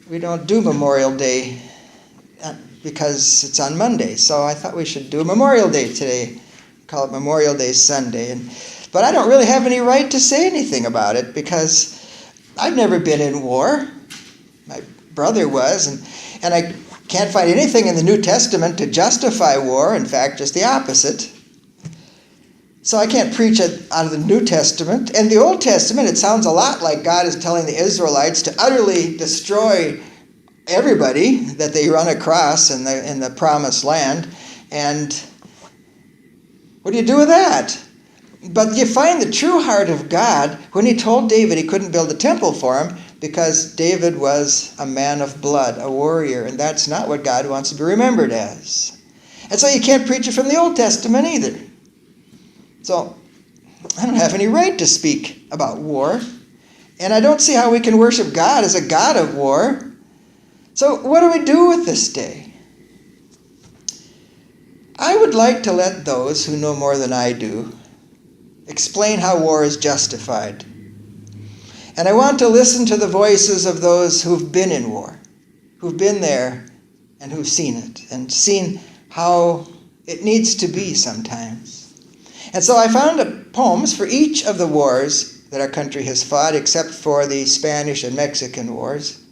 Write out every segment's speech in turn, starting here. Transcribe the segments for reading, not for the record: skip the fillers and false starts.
we don't do Memorial Day because it's on Monday. So I thought we should do Memorial Day today. Call it Memorial Day Sunday. But I don't really have any right to say anything about it because I've never been in war. My brother was, and I can't find anything in the New Testament to justify war. In fact, just the opposite. So I can't preach it out of the New Testament. In the Old Testament, it sounds a lot like God is telling the Israelites to utterly destroy everybody that they run across in the Promised Land. And what do you do with that? But you find the true heart of God when he told David he couldn't build a temple for him because David was a man of blood, a warrior, and that's not what God wants to be remembered as. And so you can't preach it from the Old Testament either. So I don't have any right to speak about war, and I don't see how we can worship God as a God of war. So what do we do with this day? I would like to let those who know more than I do explain how war is justified. And I want to listen to the voices of those who've been in war, who've been there and who've seen it, and seen how it needs to be sometimes. And so I found poems for each of the wars that our country has fought, except for the Spanish and Mexican wars.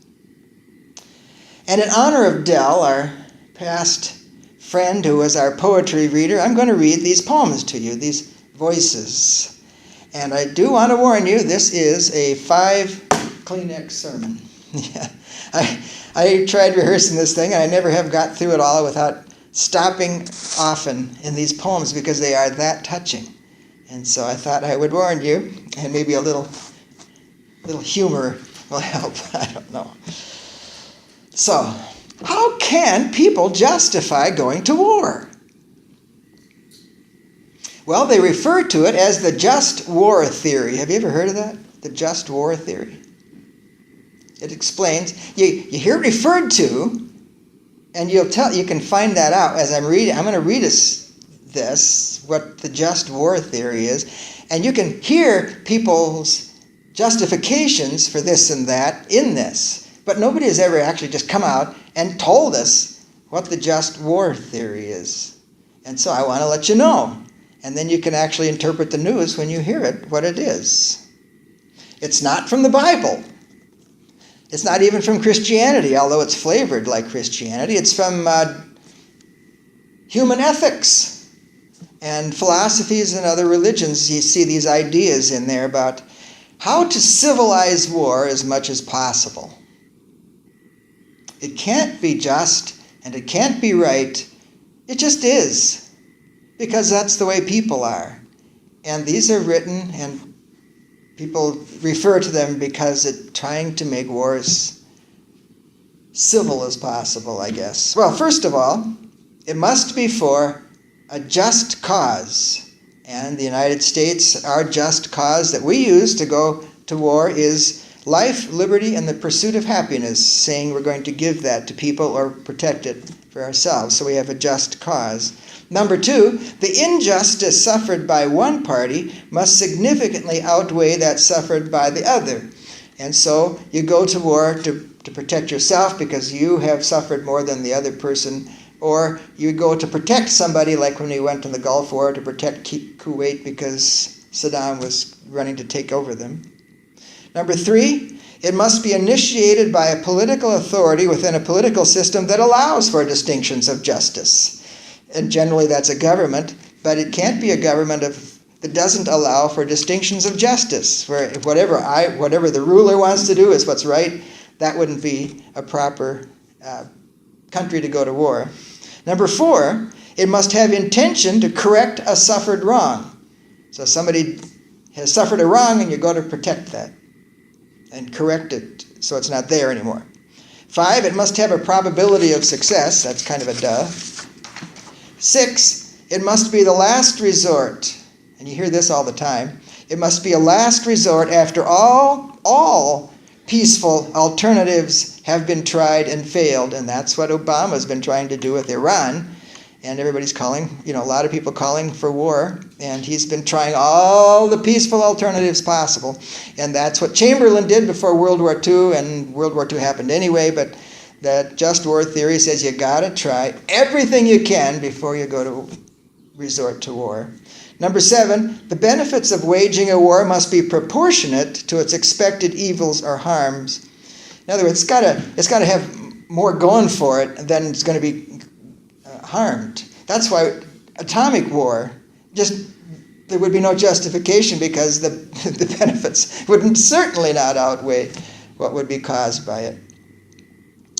And in honor of Dell, our past friend who was our poetry reader, I'm going to read these poems to you, these voices. And I do want to warn you, this is a 5 Kleenex sermon. Yeah, I tried rehearsing this thing, and I never have got through it all without stopping often in these poems because they are that touching. And so I thought I would warn you, and maybe a little humor will help. I don't know. So, how can people justify going to war? Well, they refer to it as the just war theory. Have you ever heard of that? The just war theory. It explains, you hear it referred to, and you can find that out as I'm reading. I'm going to read this, what the just war theory is, and you can hear people's justifications for this and that in this. But nobody has ever actually just come out and told us what the just war theory is. And so I want to let you know. And then you can actually interpret the news when you hear it, what it is. It's not from the Bible. It's not even from Christianity, although it's flavored like Christianity. It's from human ethics and philosophies and other religions. You see these ideas in there about how to civilize war as much as possible. It can't be just and it can't be right. It just is. Because that's the way people are. And these are written, and people refer to them because it's trying to make wars civil as possible, I guess. Well, first of all, it must be for a just cause. And the United States, our just cause that we use to go to war is life, liberty, and the pursuit of happiness, saying we're going to give that to people or protect it for ourselves. So we have a just cause. Number 2, the injustice suffered by one party must significantly outweigh that suffered by the other. And so you go to war to protect yourself because you have suffered more than the other person, or you go to protect somebody, like when we went in the Gulf War to protect Kuwait because Saddam was running to take over them. Number 3, it must be initiated by a political authority within a political system that allows for distinctions of justice. And generally that's a government, but it can't be a government that doesn't allow for distinctions of justice, where whatever the ruler wants to do is what's right. That wouldn't be a proper country to go to war. Number 4, it must have intention to correct a suffered wrong. So somebody has suffered a wrong and you go to protect that and correct it so it's not there anymore. 5, it must have a probability of success. That's kind of a duh. 6, it must be the last resort. And you hear this all the time. It must be a last resort after all peaceful alternatives have been tried and failed. And that's what Obama's been trying to do with Iran. And everybody's calling, a lot of people calling for war. And he's been trying all the peaceful alternatives possible. And that's what Chamberlain did before World War II. And World War II happened anyway. But that just war theory says you got to try everything you can before you go to resort to war. Number 7, the benefits of waging a war must be proportionate to its expected evils or harms. In other words, it's got to have more going for it than it's going to be harmed. That's why atomic war, there would be no justification because the benefits would certainly not outweigh what would be caused by it.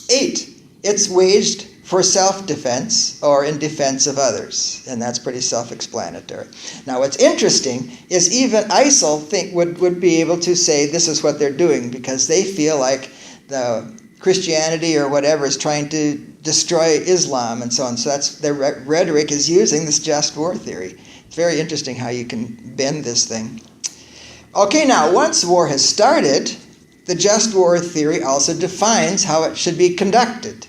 8, it's waged for self-defense or in defense of others, and that's pretty self-explanatory. Now, what's interesting is even ISIL would be able to say this is what they're doing because they feel like the Christianity or whatever is trying to destroy Islam and so on. So that's their rhetoric is using this just war theory. It's very interesting how you can bend this thing. Okay, now once war has started, the just war theory also defines how it should be conducted.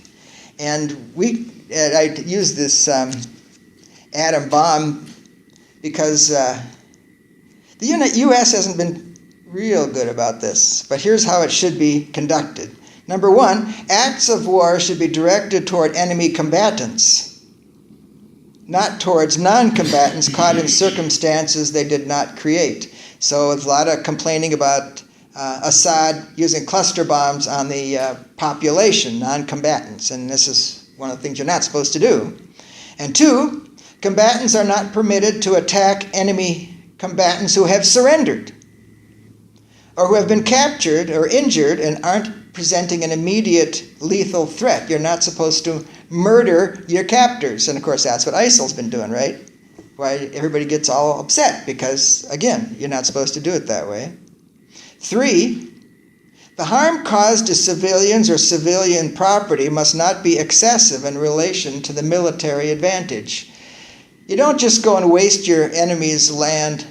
And I use this atom bomb because the U.S. hasn't been real good about this. But here's how it should be conducted. Number 1, acts of war should be directed toward enemy combatants, not towards non-combatants caught in circumstances they did not create. So there's a lot of complaining about Assad using cluster bombs on the population, non-combatants, and this is one of the things you're not supposed to do. And 2, combatants are not permitted to attack enemy combatants who have surrendered or who have been captured or injured and aren't presenting an immediate lethal threat. You're not supposed to murder your captors. And of course, that's what ISIL's been doing, right? Why everybody gets all upset because, again, you're not supposed to do it that way. 3, the harm caused to civilians or civilian property must not be excessive in relation to the military advantage. You don't just go and waste your enemy's land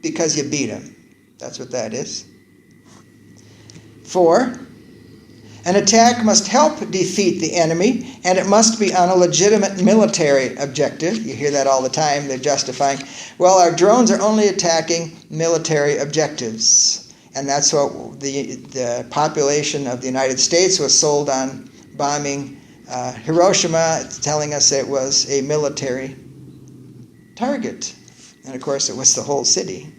because you beat him. That's what that is. 4, an attack must help defeat the enemy, and it must be on a legitimate military objective. You hear that all the time. They're justifying, well, our drones are only attacking military objectives. And that's what the population of the United States was sold on bombing Hiroshima, telling us it was a military target. And of course, it was the whole city.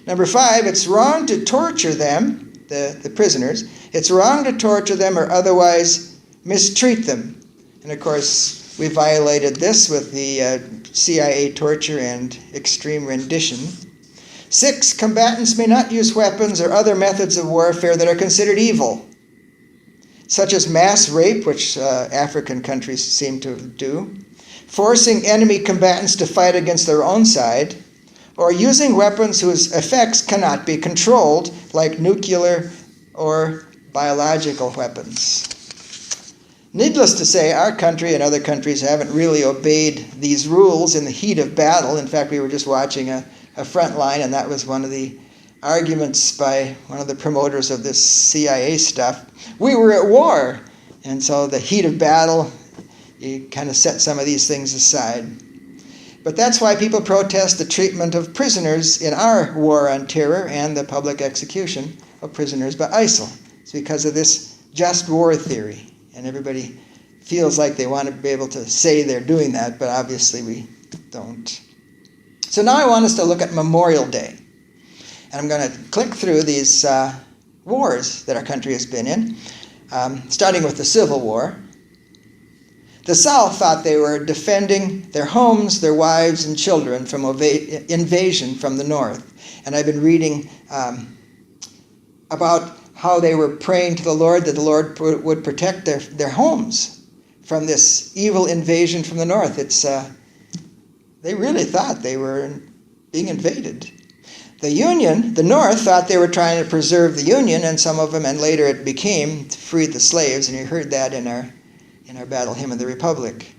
Number 5, it's wrong to torture them, the prisoners. It's wrong to torture them or otherwise mistreat them. And of course, we violated this with the CIA torture and extreme rendition. 6, combatants may not use weapons or other methods of warfare that are considered evil, such as mass rape, which African countries seem to do, forcing enemy combatants to fight against their own side, or using weapons whose effects cannot be controlled, like nuclear or biological weapons. Needless to say, our country and other countries haven't really obeyed these rules in the heat of battle. In fact, we were just watching a front line, and that was one of the arguments by one of the promoters of this CIA stuff. We were at war, and so the heat of battle, you kind of set some of these things aside. But that's why people protest the treatment of prisoners in our war on terror and the public execution of prisoners by ISIL. It's because of this just war theory. And everybody feels like they want to be able to say they're doing that, but obviously we don't. So now I want us to look at Memorial Day. And I'm going to click through these wars that our country has been in, starting with the Civil War. The South thought they were defending their homes, their wives, and children from invasion from the North. And I've been reading about how they were praying to the Lord that the Lord would protect their homes from this evil invasion from the North. They really thought they were being invaded. The Union, the North, thought they were trying to preserve the Union, and some of them, and later it became to free the slaves, and you heard that in our Battle Hymn of the Republic.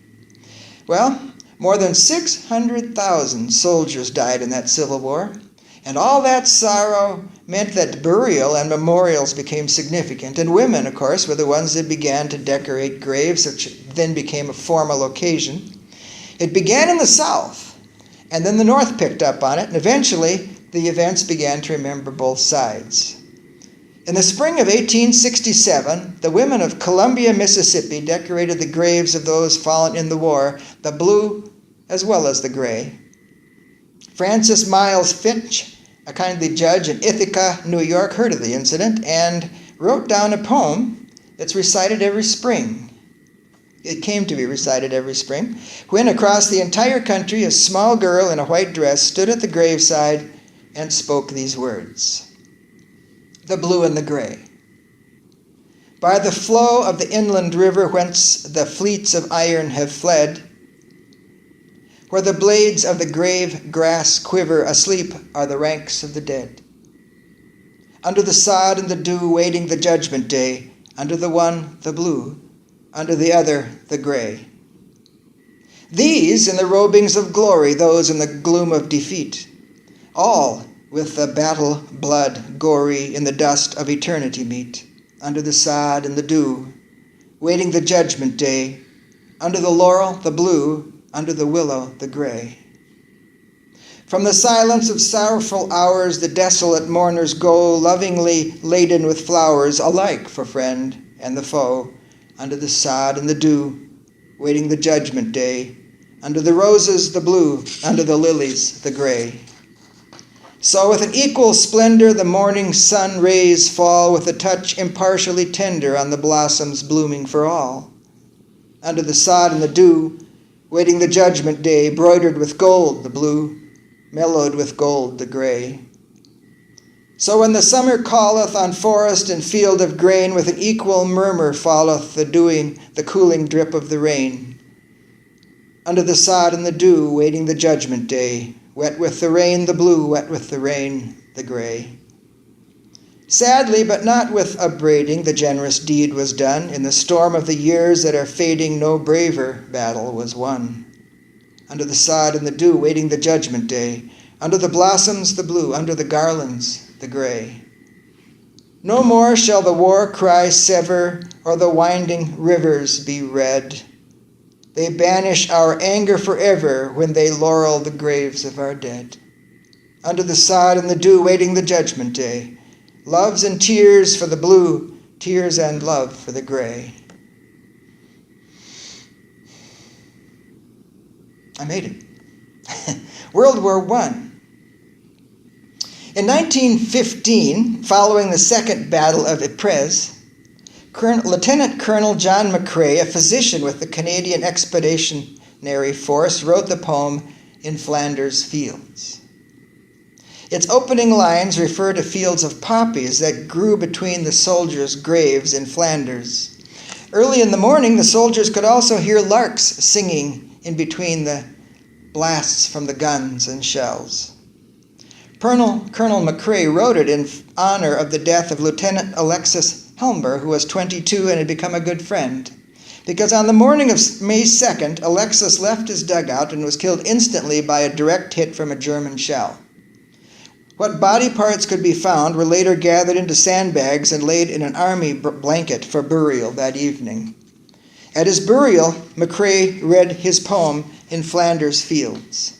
Well, more than 600,000 soldiers died in that Civil War, and all that sorrow meant that burial and memorials became significant, and women, of course, were the ones that began to decorate graves, which then became a formal occasion. It began in the South, and then the North picked up on it, and eventually the events began to remember both sides. In the spring of 1867, the women of Columbia, Mississippi decorated the graves of those fallen in the war, the blue as well as the gray. Francis Miles Finch, a kindly judge in Ithaca, New York, heard of the incident and wrote down a poem that's recited every spring. It came to be recited every spring, when across the entire country a small girl in a white dress stood at the graveside and spoke these words. The blue and the gray. By the flow of the inland river whence the fleets of iron have fled, where the blades of the grave grass quiver, asleep are the ranks of the dead. Under the sod and the dew, waiting the judgment day, under the one the blue, under the other the gray. These in the robings of glory, those in the gloom of defeat, all with the battle blood gory in the dust of eternity meet, under the sod and the dew, waiting the judgment day, under the laurel the blue, under the willow the gray. From the silence of sorrowful hours the desolate mourners go, lovingly laden with flowers, alike for friend and the foe, under the sod and the dew, waiting the judgment day, under the roses the blue, under the lilies the gray. So with an equal splendor the morning sun rays fall, with a touch impartially tender on the blossoms blooming for all. Under the sod and the dew, waiting the judgment day, broidered with gold the blue, mellowed with gold the gray. So when the summer calleth on forest and field of grain, with an equal murmur falleth the cooling drip of the rain. Under the sod and the dew, waiting the judgment day, wet with the rain the blue, wet with the rain the gray. Sadly, but not with upbraiding, the generous deed was done. In the storm of the years that are fading, no braver battle was won. Under the sod and the dew, waiting the judgment day, under the blossoms the blue, under the garlands the gray. No more shall the war cry sever, or the winding rivers be red. They banish our anger forever when they laurel the graves of our dead. Under the sod and the dew, waiting the judgment day, loves and tears for the blue, tears and love for the gray. I made it. World War I. In 1915, following the Second Battle of Ypres, Lieutenant Colonel John McCrae, a physician with the Canadian Expeditionary Force, wrote the poem In Flanders Fields. Its opening lines refer to fields of poppies that grew between the soldiers' graves in Flanders. Early in the morning, the soldiers could also hear larks singing in between the blasts from the guns and shells. Colonel McCrae wrote it in honor of the death of Lieutenant Alexis Helmer, who was 22 and had become a good friend. Because on the morning of May 2nd, Alexis left his dugout and was killed instantly by a direct hit from a German shell. What body parts could be found were later gathered into sandbags and laid in an army blanket for burial that evening. At his burial, McCrae read his poem In Flanders Fields.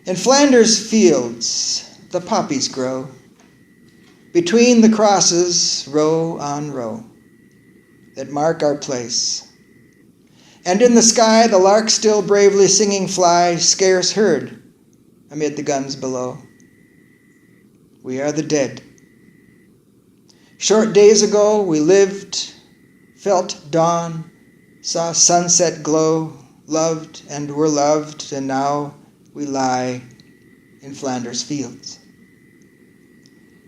In Flanders fields, the poppies grow. Between the crosses, row on row, that mark our place. And in the sky, the lark still bravely singing fly, scarce heard amid the guns below. We are the dead. Short days ago, we lived, felt dawn, saw sunset glow, loved and were loved, and now we lie in Flanders fields.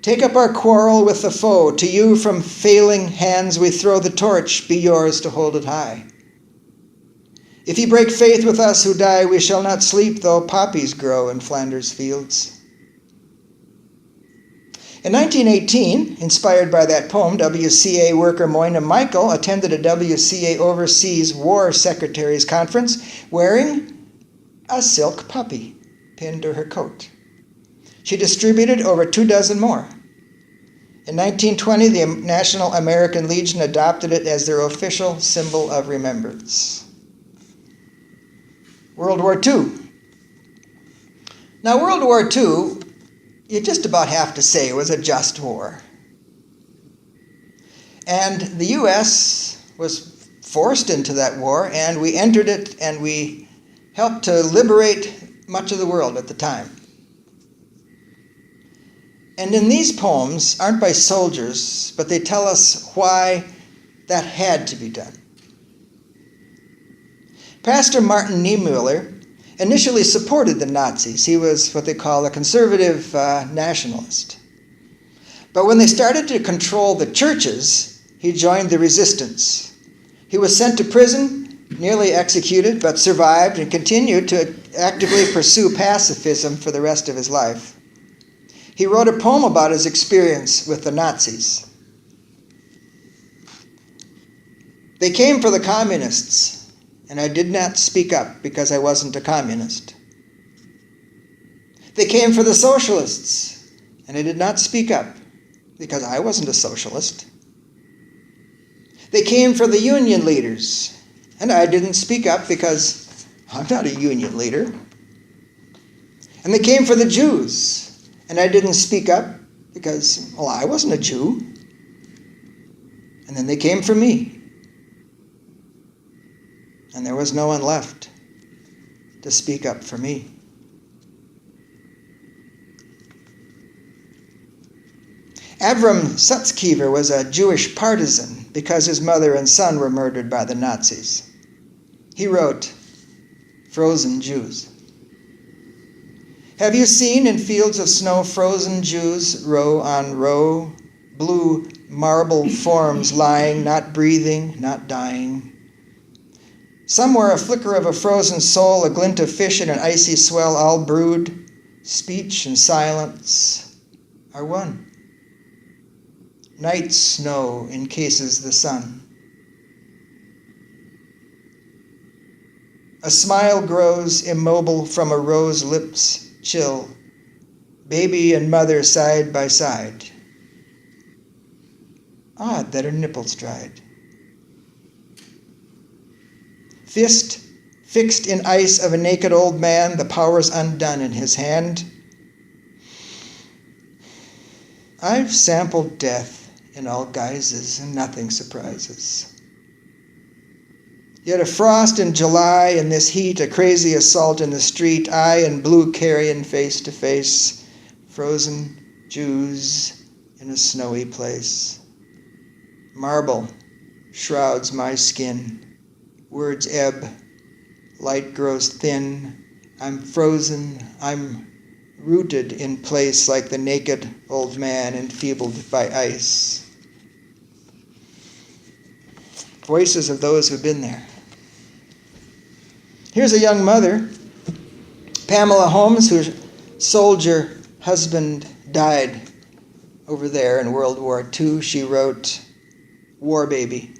Take up our quarrel with the foe. To you from failing hands we throw the torch. Be yours to hold it high. If ye break faith with us who die, we shall not sleep, though poppies grow in Flanders fields. In 1918, inspired by that poem, WCA worker Moina Michael attended a WCA Overseas War Secretaries Conference wearing a silk puppy pinned to her coat. She distributed over 24 more. In 1920, the National American Legion adopted it as their official symbol of remembrance. World War II. Now, World War II, you just about have to say, was a just war. And the U.S. was forced into that war, and we entered it, and we helped to liberate much of the world at the time. And in these poems aren't by soldiers, but they tell us why that had to be done. Pastor Martin Niemöller initially supported the Nazis. He was what they call a conservative nationalist. But when they started to control the churches, he joined the resistance. He was sent to prison, nearly executed, but survived and continued to actively pursue pacifism for the rest of his life. He wrote a poem about his experience with the Nazis. They came for the communists, and I did not speak up because I wasn't a communist. They came for the socialists, and I did not speak up because I wasn't a socialist. They came for the union leaders, and I didn't speak up because I'm not a union leader. And they came for the Jews, and I didn't speak up because, well, I wasn't a Jew. And then they came for me. And there was no one left to speak up for me. Avram Sutzkever was a Jewish partisan because his mother and son were murdered by the Nazis. He wrote, "Frozen Jews. Have you seen in fields of snow frozen Jews, row on row, blue marble forms lying, not breathing, not dying? Somewhere a flicker of a frozen soul, a glint of fish in an icy swell, all brewed, speech and silence are one. Night snow encases the sun. A smile grows immobile from a rose lips chill, baby and mother side by side. Odd that her nipples dried. Fist fixed in ice of a naked old man, the powers undone in his hand. I've sampled death in all guises, and nothing surprises. Yet a frost in July, in this heat, a crazy assault in the street, I and blue carrion face to face, frozen Jews in a snowy place. Marble shrouds my skin, words ebb, light grows thin, I'm frozen, I'm rooted in place like the naked old man enfeebled by ice. Voices of those who've been there. Here's a young mother, Pamela Holmes, whose soldier husband died over there in World War II. She wrote, "War Baby."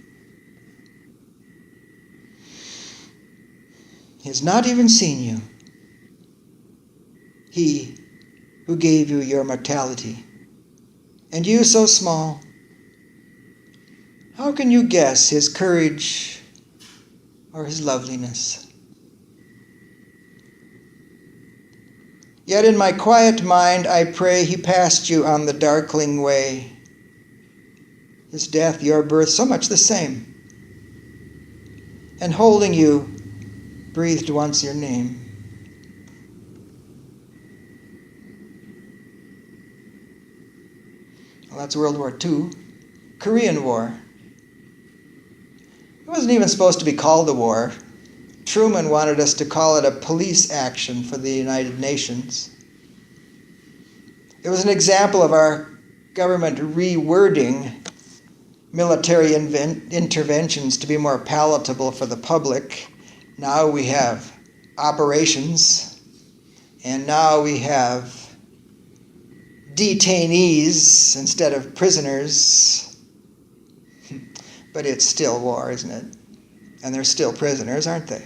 He has not even seen you. He who gave you your mortality, and you so small. How can you guess his courage or his loveliness? Yet in my quiet mind I pray he passed you on the darkling way. His death, your birth, so much the same. And holding you, breathed once your name. Well, that's World War II. Korean War. It wasn't even supposed to be called a war. Truman wanted us to call it a police action for the United Nations. It was an example of our government rewording military interventions to be more palatable for the public. Now we have operations, and now we have detainees instead of prisoners. But it's still war, isn't it? And they're still prisoners, aren't they?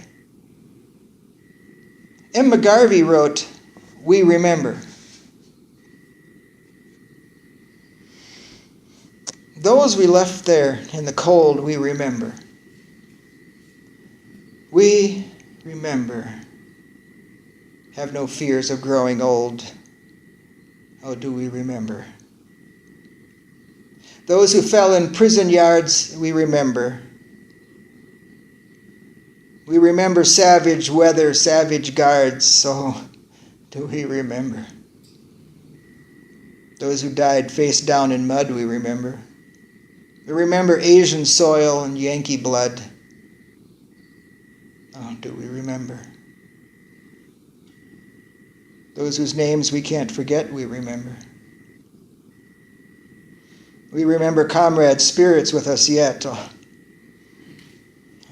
M. McGarvey wrote, "We remember." Those we left there in the cold, we remember. We remember. Have no fears of growing old. Oh, do we remember? Those who fell in prison yards, we remember. We remember savage weather, savage guards, so do we remember? Those who died face down in mud, we remember. We remember Asian soil and Yankee blood. Oh, do we remember? Those whose names we can't forget, we remember. We remember comrade spirits with us yet. Oh,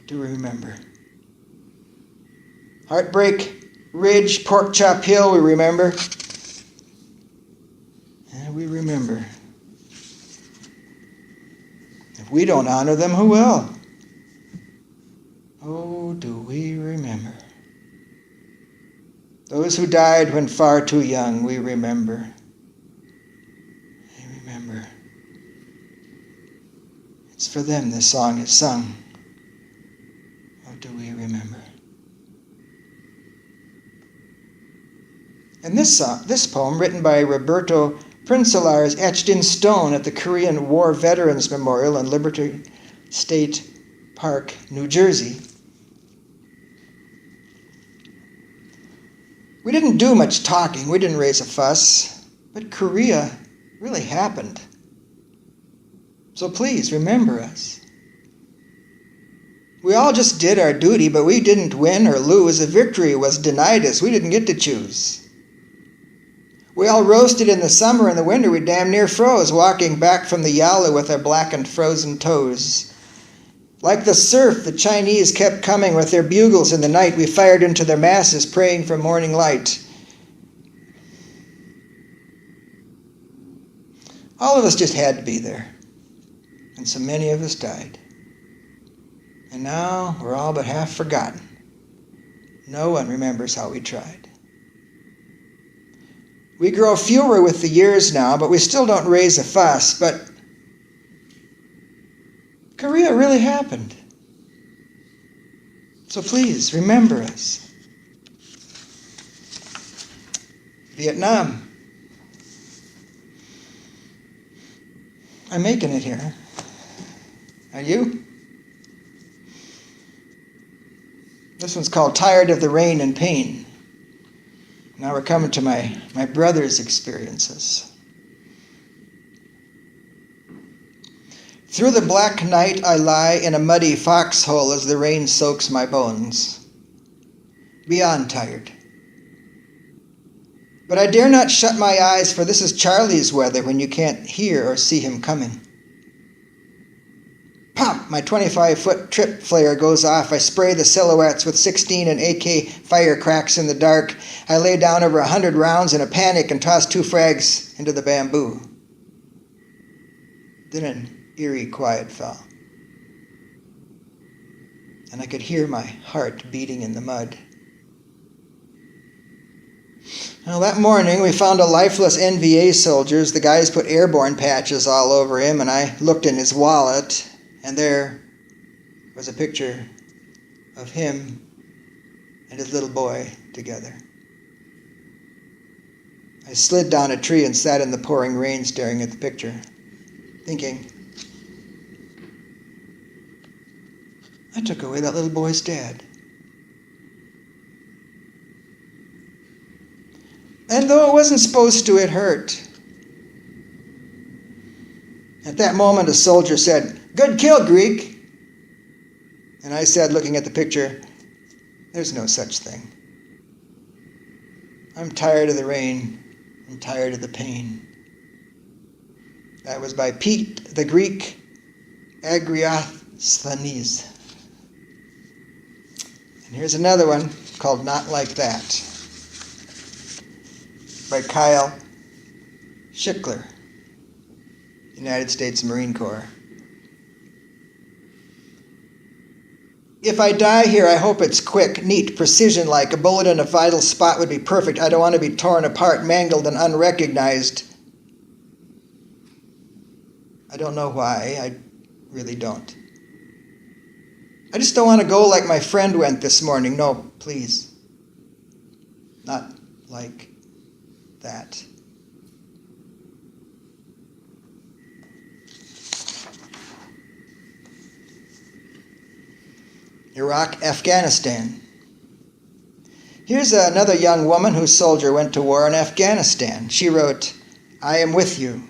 do we remember? Heartbreak Ridge, Pork Chop Hill, we remember. And we remember. If we don't honor them, who will? Oh, do we remember? Those who died when far too young, we remember. We remember. It's for them this song is sung. Oh, do we remember? And this poem, written by Roberto Princelar, is etched in stone at the Korean War Veterans Memorial in Liberty State Park, New Jersey. We didn't do much talking, we didn't raise a fuss, but Korea really happened. So please remember us. We all just did our duty, but we didn't win or lose. A victory was denied us. We didn't get to choose. We all roasted in the summer and the winter. We damn near froze, walking back from the Yalu with our blackened frozen toes. Like the surf, the Chinese kept coming with their bugles in the night. We fired into their masses, praying for morning light. All of us just had to be there. And so many of us died. And now we're all but half forgotten. No one remembers how we tried. We grow fewer with the years now, but we still don't raise a fuss. But Korea really happened. So please, remember us. Vietnam. I'm making it here. Are you? This one's called Tired of the Rain and Pain. Now we're coming to my brother's experiences. Through the black night I lie in a muddy foxhole as the rain soaks my bones. Beyond tired. But I dare not shut my eyes, for this is Charlie's weather when you can't hear or see him coming. Pop! My 25-foot trip flare goes off. I spray the silhouettes with 16 and AK firecracks in the dark. I lay down over 100 rounds in a panic and toss 2 frags into the bamboo. Then an eerie quiet fell. And I could hear my heart beating in the mud. Well, that morning we found a lifeless NVA soldier. The guys put airborne patches all over him, and I looked in his wallet, and there was a picture of him and his little boy together. I slid down a tree and sat in the pouring rain staring at the picture, thinking, I took away that little boy's dad. And though it wasn't supposed to, it hurt. At that moment, a soldier said, "Good kill, Greek." And I said, looking at the picture, there's no such thing. I'm tired of the rain. I'm tired of the pain. That was by Pete the Greek Agriasthenes. And here's another one called Not Like That, by Kyle Schickler, United States Marine Corps. If I die here, I hope it's quick, neat, precision-like. A bullet in a vital spot would be perfect. I don't want to be torn apart, mangled, and unrecognized. I don't know why. I really don't. I just don't want to go like my friend went this morning. No, please. Not like that. Iraq, Afghanistan. Here's another young woman whose soldier went to war in Afghanistan. She wrote, "I am with you.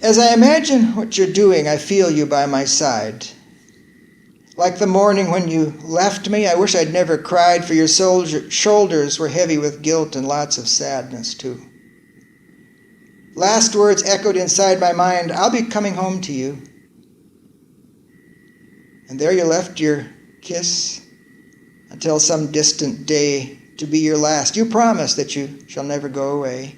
As I imagine what you're doing, I feel you by my side. Like the morning when you left me, I wish I'd never cried, for your shoulders were heavy with guilt and lots of sadness, too. Last words echoed inside my mind, I'll be coming home to you. And there you left your kiss until some distant day to be your last. You promise that you shall never go away.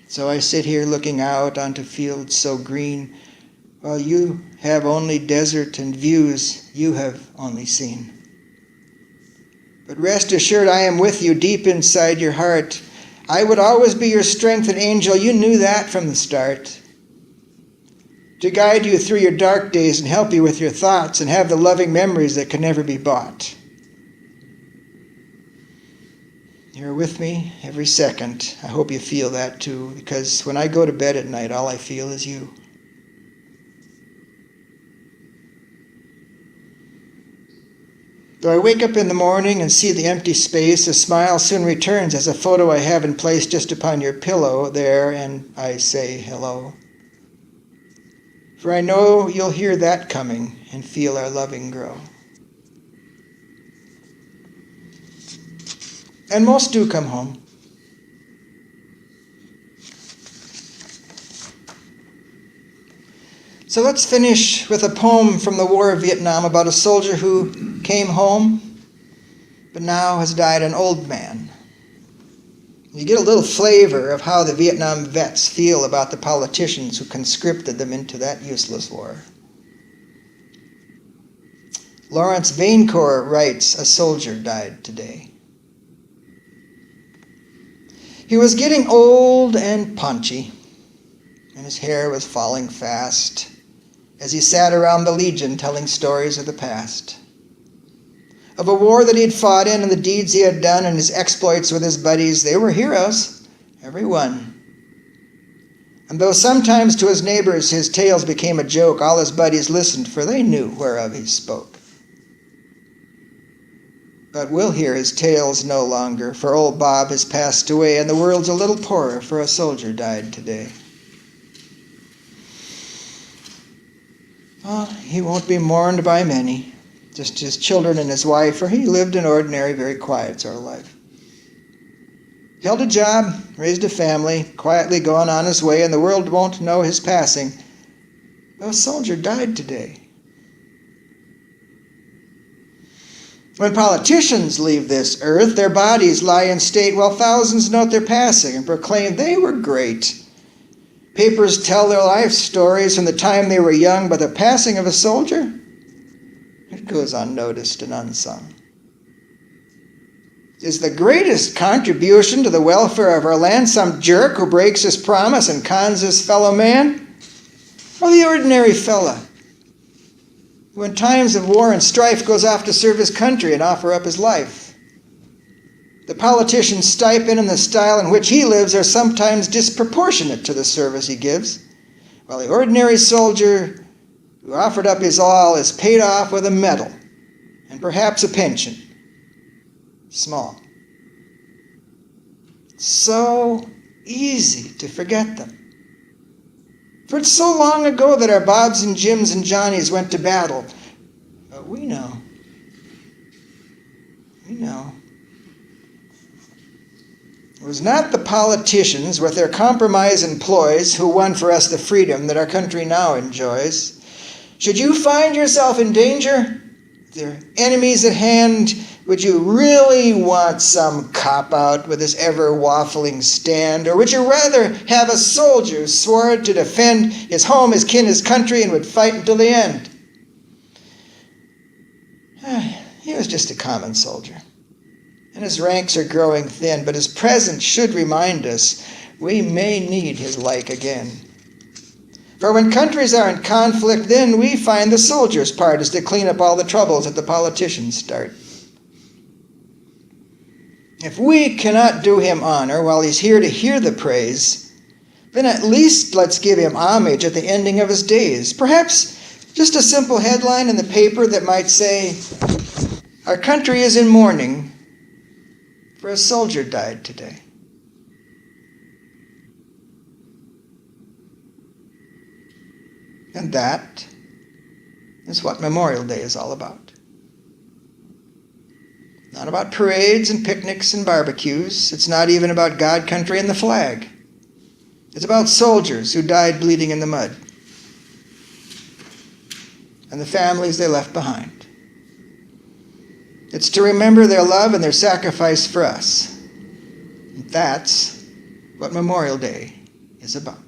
So I sit here looking out onto fields so green, while you have only desert and views you have only seen. But rest assured I am with you deep inside your heart. I would always be your strength and angel. You knew that from the start. To guide you through your dark days and help you with your thoughts and have the loving memories that can never be bought. You're with me every second. I hope you feel that too, because when I go to bed at night, all I feel is you. Though I wake up in the morning and see the empty space, a smile soon returns as a photo I have in place just upon your pillow there, and I say hello. For I know you'll hear that coming and feel our loving grow. And most do come home. So let's finish with a poem from the War of Vietnam about a soldier who came home, but now has died an old man. You get a little flavor of how the Vietnam vets feel about the politicians who conscripted them into that useless war. Lawrence Vaincourt writes, a soldier died today. He was getting old and paunchy, and his hair was falling fast as he sat around the Legion telling stories of the past. Of a war that he'd fought in and the deeds he had done and his exploits with his buddies. They were heroes, every one. And though sometimes to his neighbors his tales became a joke, all his buddies listened, for they knew whereof he spoke. But we'll hear his tales no longer, for old Bob has passed away, and the world's a little poorer, for a soldier died today. Well, he won't be mourned by many. Just his children and his wife, for he lived an ordinary, very quiet sort of life. Held a job, raised a family, quietly gone on his way, and the world won't know his passing. But a soldier died today. When politicians leave this earth, their bodies lie in state while thousands note their passing and proclaim they were great. Papers tell their life stories from the time they were young, but the passing of a soldier, it goes unnoticed and unsung. Is the greatest contribution to the welfare of our land some jerk who breaks his promise and cons his fellow man? Or the ordinary fella who in times of war and strife goes off to serve his country and offer up his life? The politician's stipend and the style in which he lives are sometimes disproportionate to the service he gives, while the ordinary soldier who offered up his all is paid off with a medal and perhaps a pension. Small. So easy to forget them. For it's so long ago that our Bobs and Jims and Johnnies went to battle. But we know. We know. It was not the politicians with their compromise and ploys who won for us the freedom that our country now enjoys. Should you find yourself in danger, their enemies at hand, would you really want some cop-out with his ever-waffling stand? Or would you rather have a soldier who swore to defend his home, his kin, his country, and would fight until the end? He was just a common soldier. and his ranks are growing thin, but his presence should remind us we may need his like again. For when countries are in conflict, then we find the soldier's part is to clean up all the troubles that the politicians start. If we cannot do him honor while he's here to hear the praise, then at least let's give him homage at the ending of his days. Perhaps just a simple headline in the paper that might say, "Our country is in mourning, for a soldier died today." And that is what Memorial Day is all about. Not about parades and picnics and barbecues. It's not even about God, country, and the flag. It's about soldiers who died bleeding in the mud and the families they left behind. It's to remember their love and their sacrifice for us. And that's what Memorial Day is about.